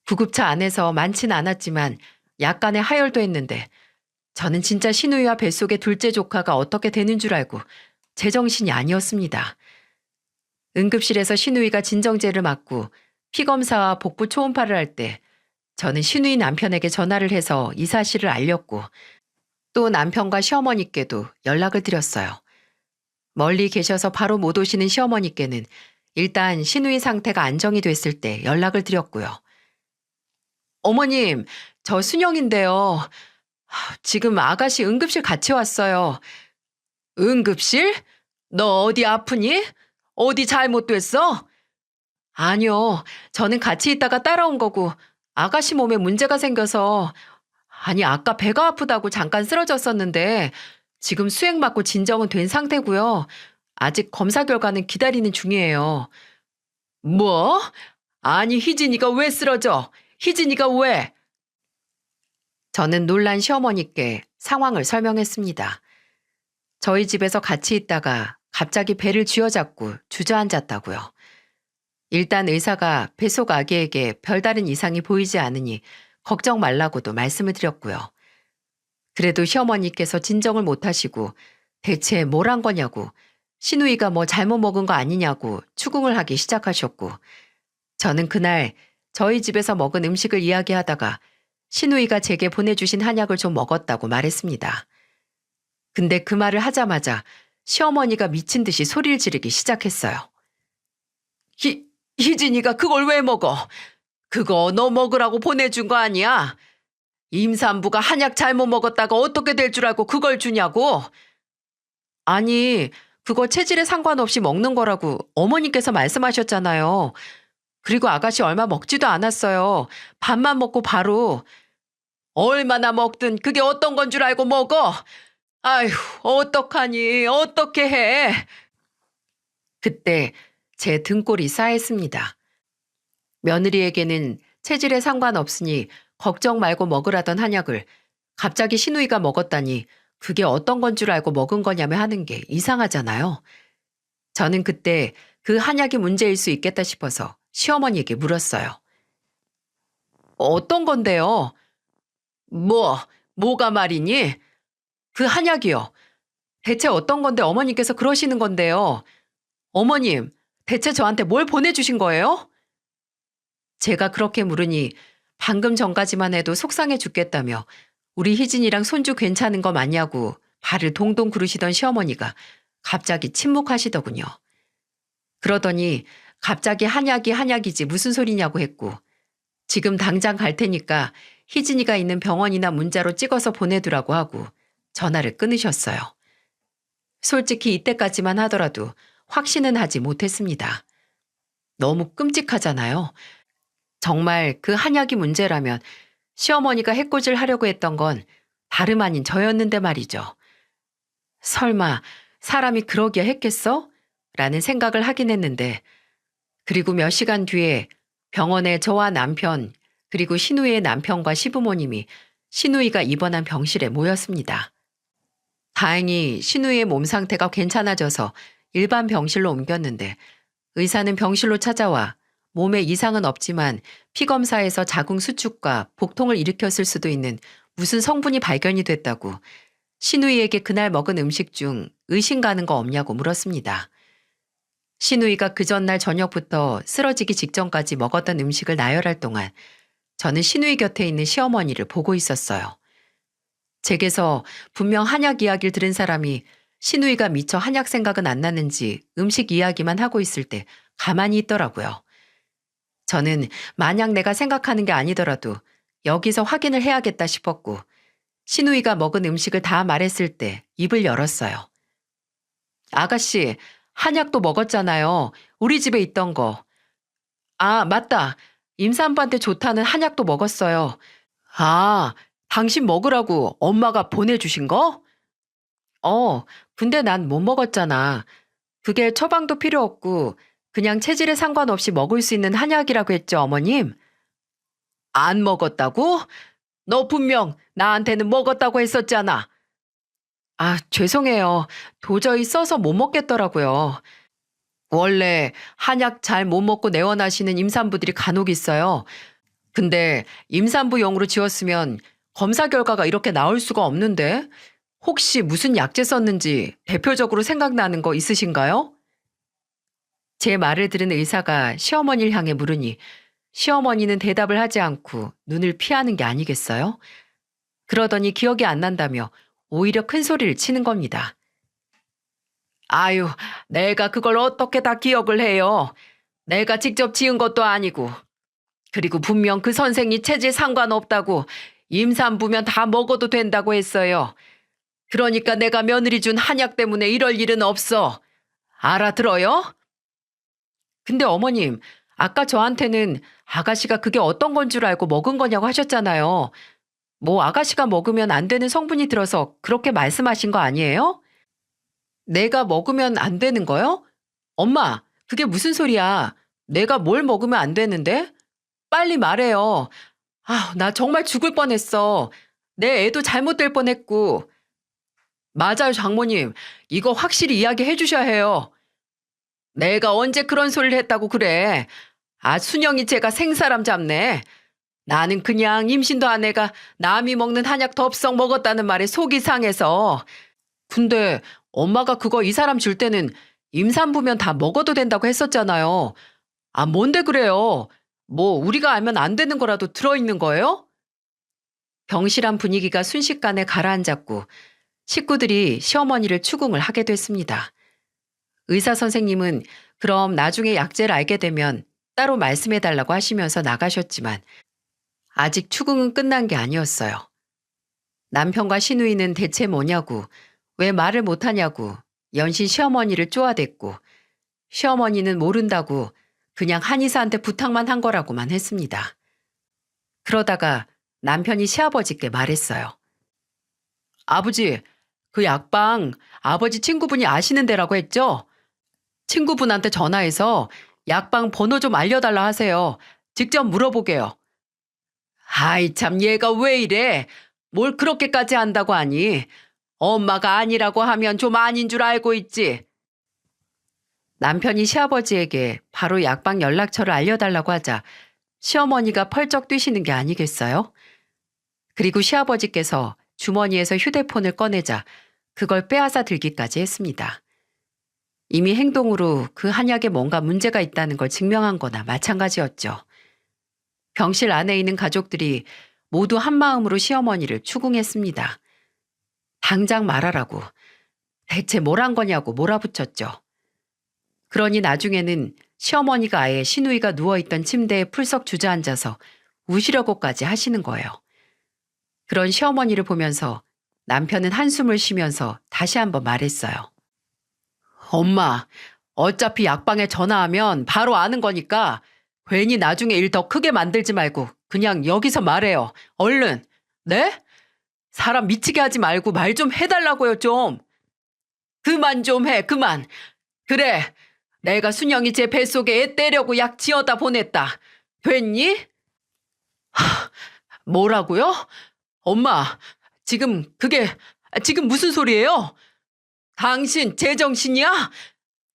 구급차 안에서 많진 않았지만 약간의 하혈도 했는데 저는 진짜 신우이와 뱃속의 둘째 조카가 어떻게 되는 줄 알고 제정신이 아니었습니다. 응급실에서 신우이가 진정제를 맞고 피검사와 복부 초음파를 할 때 저는 신우이 남편에게 전화를 해서 이 사실을 알렸고 또 남편과 시어머니께도 연락을 드렸어요. 멀리 계셔서 바로 못 오시는 시어머니께는 일단 신우이 상태가 안정이 됐을 때 연락을 드렸고요. 어머님, 저 순영인데요. 지금 아가씨 응급실 같이 왔어요. 응급실? 너 어디 아프니? 어디 잘못됐어? 아니요. 저는 같이 있다가 따라온 거고 아가씨 몸에 문제가 생겨서 아니 아까 배가 아프다고 잠깐 쓰러졌었는데 지금 수액 맞고 진정은 된 상태고요. 아직 검사 결과는 기다리는 중이에요. 뭐? 아니 희진이가 왜 쓰러져? 희진이가 왜? 저는 놀란 시어머니께 상황을 설명했습니다. 저희 집에서 같이 있다가 갑자기 배를 쥐어잡고 주저앉았다고요. 일단 의사가 뱃속 아기에게 별다른 이상이 보이지 않으니 걱정 말라고도 말씀을 드렸고요. 그래도 시어머니께서 진정을 못하시고 대체 뭘 한 거냐고 신우이가 뭐 잘못 먹은 거 아니냐고 추궁을 하기 시작하셨고 저는 그날 저희 집에서 먹은 음식을 이야기하다가 신우이가 제게 보내주신 한약을 좀 먹었다고 말했습니다. 근데 그 말을 하자마자 시어머니가 미친 듯이 소리를 지르기 시작했어요. 희진이가 그걸 왜 먹어? 그거 너 먹으라고 보내준 거 아니야? 임산부가 한약 잘못 먹었다가 어떻게 될 줄 알고 그걸 주냐고? 아니, 그거 체질에 상관없이 먹는 거라고 어머니께서 말씀하셨잖아요. 그리고 아가씨 얼마 먹지도 않았어요. 밥만 먹고 바로. 얼마나 먹든 그게 어떤 건 줄 알고 먹어? 아휴, 어떡하니, 어떻게 해? 그때 제 등골이 싸했습니다. 며느리에게는 체질에 상관없으니 걱정 말고 먹으라던 한약을 갑자기 신우이가 먹었다니 그게 어떤 건 줄 알고 먹은 거냐며 하는 게 이상하잖아요. 저는 그때 그 한약이 문제일 수 있겠다 싶어서 시어머니에게 물었어요. 어떤 건데요? 뭐가 말이니? 그 한약이요. 대체 어떤 건데 어머님께서 그러시는 건데요. 어머님, 대체 저한테 뭘 보내주신 거예요? 제가 그렇게 물으니 방금 전까지만 해도 속상해 죽겠다며 우리 희진이랑 손주 괜찮은 거 맞냐고 발을 동동 구르시던 시어머니가 갑자기 침묵하시더군요. 그러더니 갑자기 한약이 한약이지 무슨 소리냐고 했고 지금 당장 갈 테니까 희진이가 있는 병원이나 문자로 찍어서 보내두라고 하고 전화를 끊으셨어요. 솔직히 이때까지만 하더라도 확신은 하지 못했습니다. 너무 끔찍하잖아요. 정말 그 한약이 문제라면 시어머니가 해코지를 하려고 했던 건 다름 아닌 저였는데 말이죠. 설마 사람이 그러기야 했겠어? 라는 생각을 하긴 했는데 그리고 몇 시간 뒤에 병원에 저와 남편 그리고 신우이의 남편과 시부모님이 신우이가 입원한 병실에 모였습니다. 다행히 신우이의 몸 상태가 괜찮아져서 일반 병실로 옮겼는데 의사는 병실로 찾아와 몸에 이상은 없지만 피검사에서 자궁 수축과 복통을 일으켰을 수도 있는 무슨 성분이 발견이 됐다고 신우이에게 그날 먹은 음식 중 의심 가는 거 없냐고 물었습니다. 신우이가 그 전날 저녁부터 쓰러지기 직전까지 먹었던 음식을 나열할 동안 저는 신우이 곁에 있는 시어머니를 보고 있었어요. 제게서 분명 한약 이야기를 들은 사람이 신우이가 미처 한약 생각은 안 나는지 음식 이야기만 하고 있을 때 가만히 있더라고요. 저는 만약 내가 생각하는 게 아니더라도 여기서 확인을 해야겠다 싶었고 신우이가 먹은 음식을 다 말했을 때 입을 열었어요. 아가씨, 한약도 먹었잖아요. 우리 집에 있던 거. 아, 맞다. 임산부한테 좋다는 한약도 먹었어요. 아, 당신 먹으라고 엄마가 보내주신 거? 근데 난 못 먹었잖아. 그게 처방도 필요 없고 그냥 체질에 상관없이 먹을 수 있는 한약이라고 했죠, 어머님? 안 먹었다고? 너 분명 나한테는 먹었다고 했었잖아. 아, 죄송해요. 도저히 써서 못 먹겠더라고요. 원래 한약 잘 못 먹고 내원하시는 임산부들이 간혹 있어요. 근데 임산부용으로 지었으면 검사 결과가 이렇게 나올 수가 없는데 혹시 무슨 약재 썼는지 대표적으로 생각나는 거 있으신가요? 제 말을 들은 의사가 시어머니를 향해 물으니 시어머니는 대답을 하지 않고 눈을 피하는 게 아니겠어요? 그러더니 기억이 안 난다며 오히려 큰 소리를 치는 겁니다. 아유, 내가 그걸 어떻게 다 기억을 해요. 내가 직접 지은 것도 아니고. 그리고 분명 그 선생이 체질 상관없다고 임산부면 다 먹어도 된다고 했어요. 그러니까 내가 며느리 준 한약 때문에 이럴 일은 없어. 알아들어요? 근데 어머님, 아까 저한테는 아가씨가 그게 어떤 건 줄 알고 먹은 거냐고 하셨잖아요. 뭐 아가씨가 먹으면 안 되는 성분이 들어서 그렇게 말씀하신 거 아니에요? 내가 먹으면 안 되는 거요? 엄마, 그게 무슨 소리야? 내가 뭘 먹으면 안 되는데? 빨리 말해요. 아, 나 정말 죽을 뻔했어. 내 애도 잘못될 뻔했고. 맞아요, 장모님. 이거 확실히 이야기해 주셔야 해요. 내가 언제 그런 소리를 했다고 그래. 아, 순영이 제가 생사람 잡네. 나는 그냥 임신도 안 해가 남이 먹는 한약 덥석 먹었다는 말에 속이 상해서. 근데 엄마가 그거 이 사람 줄 때는 임산부면 다 먹어도 된다고 했었잖아요. 아, 뭔데 그래요? 뭐 우리가 알면 안 되는 거라도 들어있는 거예요? 병실안 분위기가 순식간에 가라앉았고 식구들이 시어머니를 추궁을 하게 됐습니다. 의사 선생님은 그럼 나중에 약재를 알게 되면 따로 말씀해달라고 하시면서 나가셨지만 아직 추궁은 끝난 게 아니었어요. 남편과 시누이는 대체 뭐냐고, 왜 말을 못하냐고 연신 시어머니를 쪼아댔고 시어머니는 모른다고 그냥 한의사한테 부탁만 한 거라고만 했습니다. 그러다가 남편이 시아버지께 말했어요. 아버지, 그 약방 아버지 친구분이 아시는 데라고 했죠? 친구분한테 전화해서 약방 번호 좀 알려달라 하세요. 직접 물어보게요. 아이 참 얘가 왜 이래? 뭘 그렇게까지 한다고 하니? 엄마가 아니라고 하면 좀 아닌 줄 알고 있지. 남편이 시아버지에게 바로 약방 연락처를 알려달라고 하자 시어머니가 펄쩍 뛰시는 게 아니겠어요? 그리고 시아버지께서 주머니에서 휴대폰을 꺼내자 그걸 빼앗아 들기까지 했습니다. 이미 행동으로 그 한약에 뭔가 문제가 있다는 걸 증명한 거나 마찬가지였죠. 병실 안에 있는 가족들이 모두 한마음으로 시어머니를 추궁했습니다. 당장 말하라고. 대체 뭘 한 거냐고 몰아붙였죠. 그러니 나중에는 시어머니가 아예 시누이가 누워있던 침대에 풀썩 주저앉아서 우시려고까지 하시는 거예요. 그런 시어머니를 보면서 남편은 한숨을 쉬면서 다시 한번 말했어요. 엄마, 어차피 약방에 전화하면 바로 아는 거니까 괜히 나중에 일 더 크게 만들지 말고 그냥 여기서 말해요. 얼른. 네? 사람 미치게 하지 말고 말 좀 해달라고요, 좀. 그만 좀 해, 그만. 그래, 내가 순영이 제 뱃속에 애 떼려고 약 지어다 보냈다. 됐니? 뭐라고요? 엄마, 지금 무슨 소리예요? 당신 제정신이야?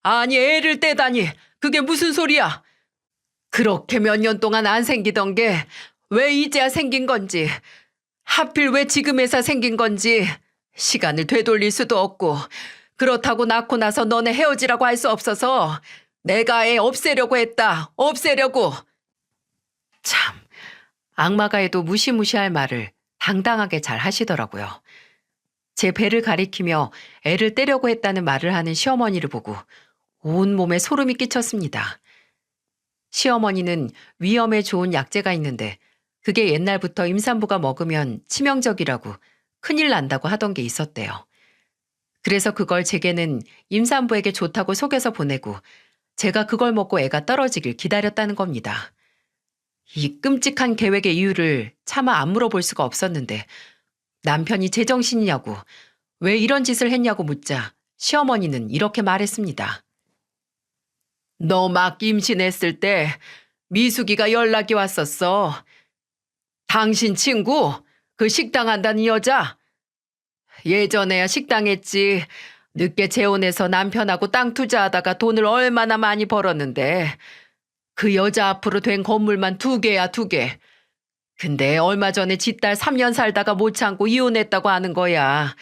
아니, 애를 떼다니. 그게 무슨 소리야? 그렇게 몇 년 동안 안 생기던 게 왜 이제야 생긴 건지, 하필 왜 지금에서 생긴 건지 시간을 되돌릴 수도 없고, 그렇다고 낳고 나서 너네 헤어지라고 할 수 없어서 내가 애 없애려고 했다. 없애려고. 참, 악마가 해도 무시무시할 말을 당당하게 잘 하시더라고요. 제 배를 가리키며 애를 떼려고 했다는 말을 하는 시어머니를 보고 온몸에 소름이 끼쳤습니다. 시어머니는 위염에 좋은 약재가 있는데 그게 옛날부터 임산부가 먹으면 치명적이라고 큰일 난다고 하던 게 있었대요. 그래서 그걸 제게는 임산부에게 좋다고 속여서 보내고 제가 그걸 먹고 애가 떨어지길 기다렸다는 겁니다. 이 끔찍한 계획의 이유를 차마 안 물어볼 수가 없었는데 남편이 제정신이냐고 왜 이런 짓을 했냐고 묻자 시어머니는 이렇게 말했습니다. 너 막 임신했을 때 미숙이가 연락이 왔었어. 당신 친구, 그 식당 한다는 여자. 예전에야 식당 했지. 늦게 재혼해서 남편하고 땅 투자하다가 돈을 얼마나 많이 벌었는데 그 여자 앞으로 된 건물만 2개야, 2개. 근데 얼마 전에 지 딸 3년 살다가 못 참고 이혼했다고 하는 거야.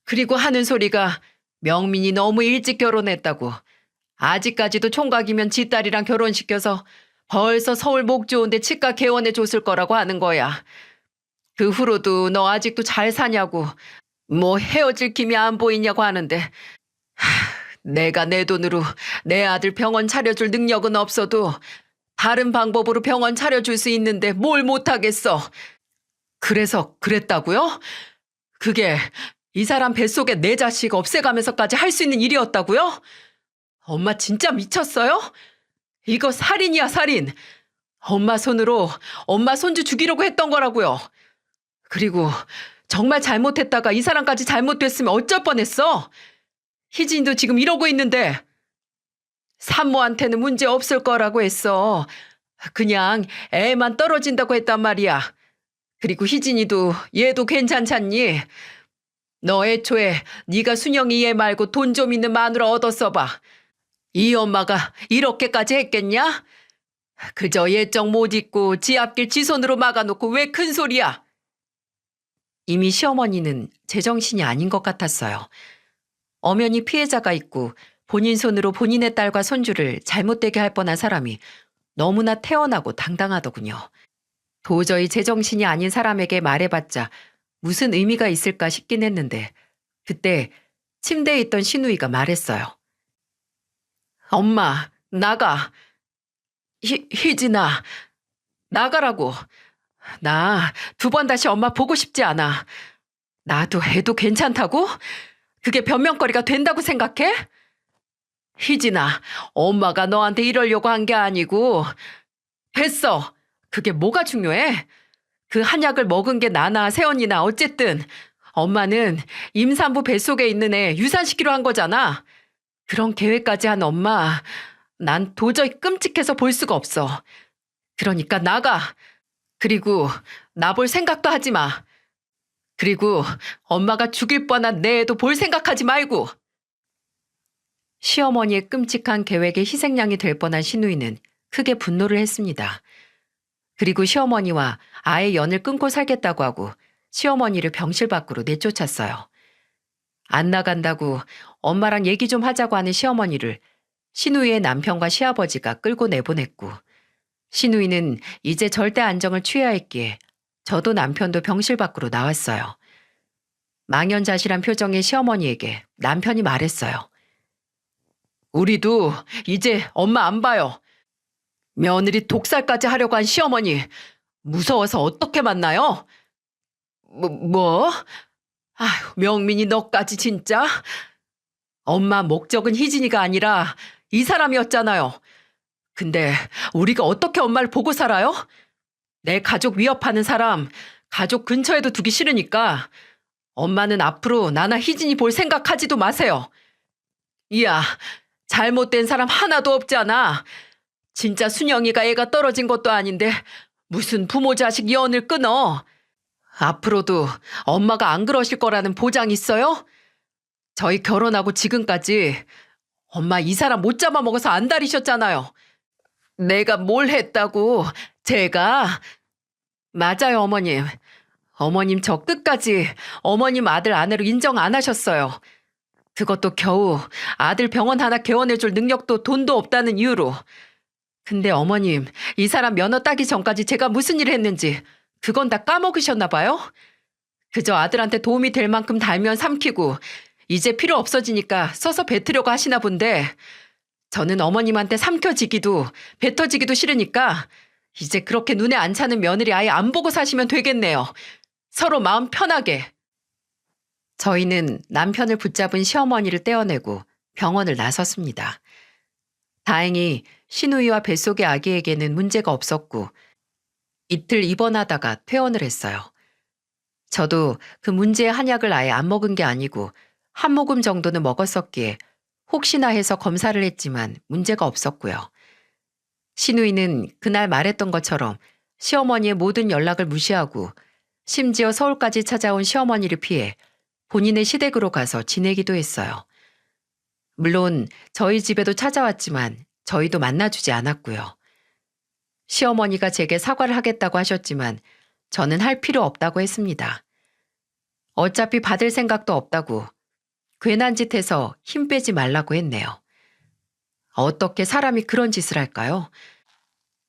그리고 하는 소리가 명민이 너무 일찍 결혼했다고. 아직까지도 총각이면 지 딸이랑 결혼시켜서 벌써 서울 목 좋은데 치과 개원해 줬을 거라고 하는 거야. 그 후로도 너 아직도 잘 사냐고, 뭐 헤어질 김이 안 보이냐고 하는데 내가 내 돈으로 내 아들 병원 차려줄 능력은 없어도 다른 방법으로 병원 차려줄 수 있는데 뭘 못하겠어. 그래서 그랬다고요? 그게 이 사람 뱃속에 내 자식 없애가면서까지 할 수 있는 일이었다고요? 엄마 진짜 미쳤어요? 이거 살인이야, 살인. 엄마 손으로 엄마 손주 죽이려고 했던 거라고요. 그리고 정말 잘못했다가 이 사람까지 잘못됐으면 어쩔 뻔했어. 희진이도 지금 이러고 있는데 산모한테는 문제 없을 거라고 했어. 그냥 애만 떨어진다고 했단 말이야. 그리고 희진이도 얘도 괜찮잖니? 너 애초에 네가 순영이 얘 말고 돈 좀 있는 마누라 얻어 써봐. 이 엄마가 이렇게까지 했겠냐? 그저 예정 못 잊고 지 앞길 지 손으로 막아놓고 왜 큰 소리야? 이미 시어머니는 제정신이 아닌 것 같았어요. 엄연히 피해자가 있고 본인 손으로 본인의 딸과 손주를 잘못되게 할 뻔한 사람이 너무나 태연하고 당당하더군요. 도저히 제정신이 아닌 사람에게 말해봤자 무슨 의미가 있을까 싶긴 했는데 그때 침대에 있던 신우이가 말했어요. 엄마, 나가. 희진아, 나가라고. 나 2번 다시 엄마 보고 싶지 않아. 나도 애도 괜찮다고? 그게 변명거리가 된다고 생각해? 희진아, 엄마가 너한테 이러려고 한 게 아니고. 됐어. 그게 뭐가 중요해? 그 한약을 먹은 게 나나 세연이나 어쨌든 엄마는 임산부 뱃속에 있는 애 유산시키려 한 거잖아. 그런 계획까지 한 엄마, 난 도저히 끔찍해서 볼 수가 없어. 그러니까 나가. 그리고 나 볼 생각도 하지 마. 그리고 엄마가 죽일 뻔한 내 애도 볼 생각하지 말고. 시어머니의 끔찍한 계획의 희생양이 될 뻔한 신우이는 크게 분노를 했습니다. 그리고 시어머니와 아예 연을 끊고 살겠다고 하고 시어머니를 병실 밖으로 내쫓았어요. 안 나간다고 엄마랑 얘기 좀 하자고 하는 시어머니를 신우이의 남편과 시아버지가 끌고 내보냈고 신우이는 이제 절대 안정을 취해야 했기에 저도 남편도 병실 밖으로 나왔어요. 망연자실한 표정의 시어머니에게 남편이 말했어요. 우리도 이제 엄마 안 봐요. 며느리 독살까지 하려고 한 시어머니 무서워서 어떻게 만나요? 뭐? 아휴, 명민이 너까지 진짜? 엄마 목적은 희진이가 아니라 이 사람이었잖아요. 근데 우리가 어떻게 엄마를 보고 살아요? 내 가족 위협하는 사람 가족 근처에도 두기 싫으니까 엄마는 앞으로 나나 희진이 볼 생각하지도 마세요. 이야, 잘못된 사람 하나도 없잖아. 진짜 순영이가 애가 떨어진 것도 아닌데 무슨 부모 자식 연을 끊어. 앞으로도 엄마가 안 그러실 거라는 보장 있어요? 저희 결혼하고 지금까지 엄마 이 사람 못 잡아먹어서 안달이셨잖아요. 내가 뭘 했다고. 제가. 맞아요, 어머님. 어머님 저 끝까지 어머님 아들 아내로 인정 안 하셨어요. 그것도 겨우 아들 병원 하나 개원해줄 능력도 돈도 없다는 이유로. 근데 어머님, 이 사람 면허 따기 전까지 제가 무슨 일을 했는지 그건 다 까먹으셨나 봐요? 그저 아들한테 도움이 될 만큼 달면 삼키고 이제 필요 없어지니까 써서 뱉으려고 하시나 본데 저는 어머님한테 삼켜지기도 뱉어지기도 싫으니까 이제 그렇게 눈에 안 차는 며느리 아예 안 보고 사시면 되겠네요. 서로 마음 편하게. 저희는 남편을 붙잡은 시어머니를 떼어내고 병원을 나섰습니다. 다행히 신우이와 뱃속의 아기에게는 문제가 없었고 이틀 입원하다가 퇴원을 했어요. 저도 그 문제의 한약을 아예 안 먹은 게 아니고 한 모금 정도는 먹었었기에 혹시나 해서 검사를 했지만 문제가 없었고요. 신우이는 그날 말했던 것처럼 시어머니의 모든 연락을 무시하고 심지어 서울까지 찾아온 시어머니를 피해 본인의 시댁으로 가서 지내기도 했어요. 물론 저희 집에도 찾아왔지만 저희도 만나주지 않았고요. 시어머니가 제게 사과를 하겠다고 하셨지만 저는 할 필요 없다고 했습니다. 어차피 받을 생각도 없다고 괜한 짓 해서 힘 빼지 말라고 했네요. 어떻게 사람이 그런 짓을 할까요?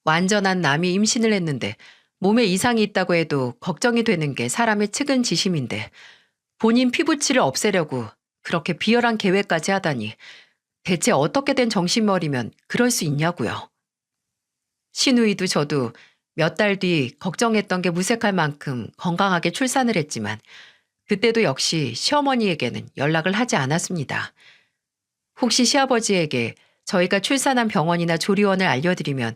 완전한 남이 임신을 했는데 몸에 이상이 있다고 해도 걱정이 되는 게 사람의 측은지심인데 본인 피부치를 없애려고 그렇게 비열한 계획까지 하다니 대체 어떻게 된 정신머리면 그럴 수 있냐고요. 신우이도 저도 몇 달 뒤 걱정했던 게 무색할 만큼 건강하게 출산을 했지만 그때도 역시 시어머니에게는 연락을 하지 않았습니다. 혹시 시아버지에게 저희가 출산한 병원이나 조리원을 알려드리면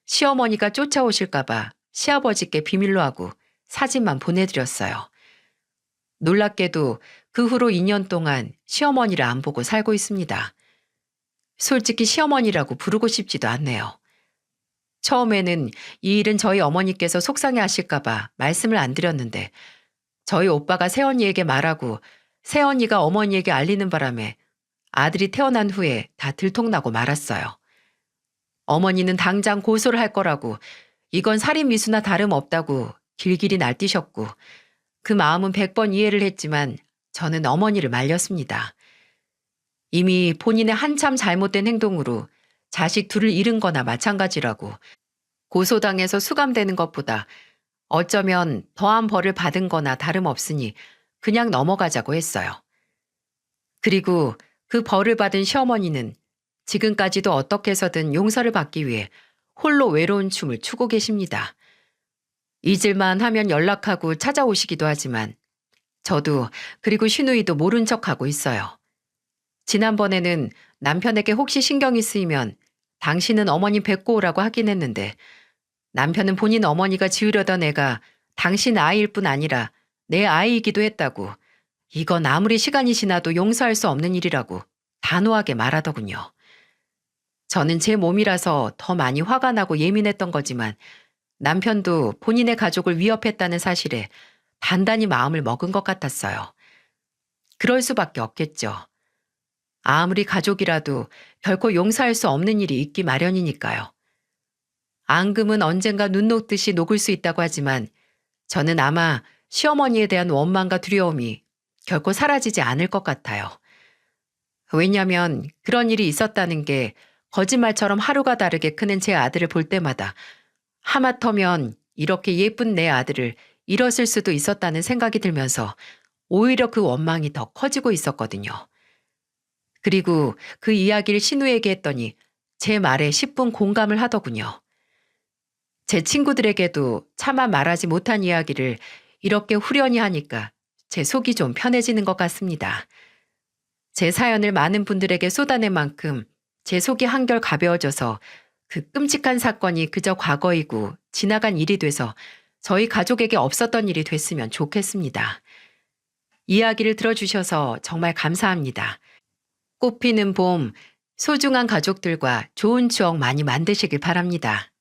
시어머니가 쫓아오실까봐 시아버지께 비밀로 하고 사진만 보내드렸어요. 놀랍게도 그 후로 2년 동안 시어머니를 안 보고 살고 있습니다. 솔직히 시어머니라고 부르고 싶지도 않네요. 처음에는 이 일은 저희 어머니께서 속상해 하실까봐 말씀을 안 드렸는데 저희 오빠가 새언니에게 말하고 새언니가 어머니에게 알리는 바람에 아들이 태어난 후에 다 들통나고 말았어요. 어머니는 당장 고소를 할 거라고 이건 살인미수나 다름없다고 길길이 날뛰셨고 그 마음은 100번 이해를 했지만 저는 어머니를 말렸습니다. 이미 본인의 한참 잘못된 행동으로 자식 둘을 잃은 거나 마찬가지라고 고소당해서 수감되는 것보다 어쩌면 더한 벌을 받은 거나 다름없으니 그냥 넘어가자고 했어요. 그리고 그 벌을 받은 시어머니는 지금까지도 어떻게 해서든 용서를 받기 위해 홀로 외로운 춤을 추고 계십니다. 잊을만 하면 연락하고 찾아오시기도 하지만 저도 그리고 신우이도 모른 척하고 있어요. 지난번에는 남편에게 혹시 신경이 쓰이면 당신은 어머님 뵙고 오라고 하긴 했는데 남편은 본인 어머니가 지으려던 애가 당신 아이일 뿐 아니라 내 아이이기도 했다고 이건 아무리 시간이 지나도 용서할 수 없는 일이라고 단호하게 말하더군요. 저는 제 몸이라서 더 많이 화가 나고 예민했던 거지만 남편도 본인의 가족을 위협했다는 사실에 단단히 마음을 먹은 것 같았어요. 그럴 수밖에 없겠죠. 아무리 가족이라도 결코 용서할 수 없는 일이 있기 마련이니까요. 앙금은 언젠가 눈 녹듯이 녹을 수 있다고 하지만 저는 아마 시어머니에 대한 원망과 두려움이 결코 사라지지 않을 것 같아요. 왜냐하면 그런 일이 있었다는 게 거짓말처럼 하루가 다르게 크는 제 아들을 볼 때마다 하마터면 이렇게 예쁜 내 아들을 잃었을 수도 있었다는 생각이 들면서 오히려 그 원망이 더 커지고 있었거든요. 그리고 그 이야기를 신우에게 했더니 제 말에 10분 공감을 하더군요. 제 친구들에게도 차마 말하지 못한 이야기를 이렇게 후련히 하니까 제 속이 좀 편해지는 것 같습니다. 제 사연을 많은 분들에게 쏟아낸 만큼 제 속이 한결 가벼워져서 그 끔찍한 사건이 그저 과거이고 지나간 일이 돼서 저희 가족에게 없었던 일이 됐으면 좋겠습니다. 이야기를 들어주셔서 정말 감사합니다. 꽃피는 봄, 소중한 가족들과 좋은 추억 많이 만드시길 바랍니다.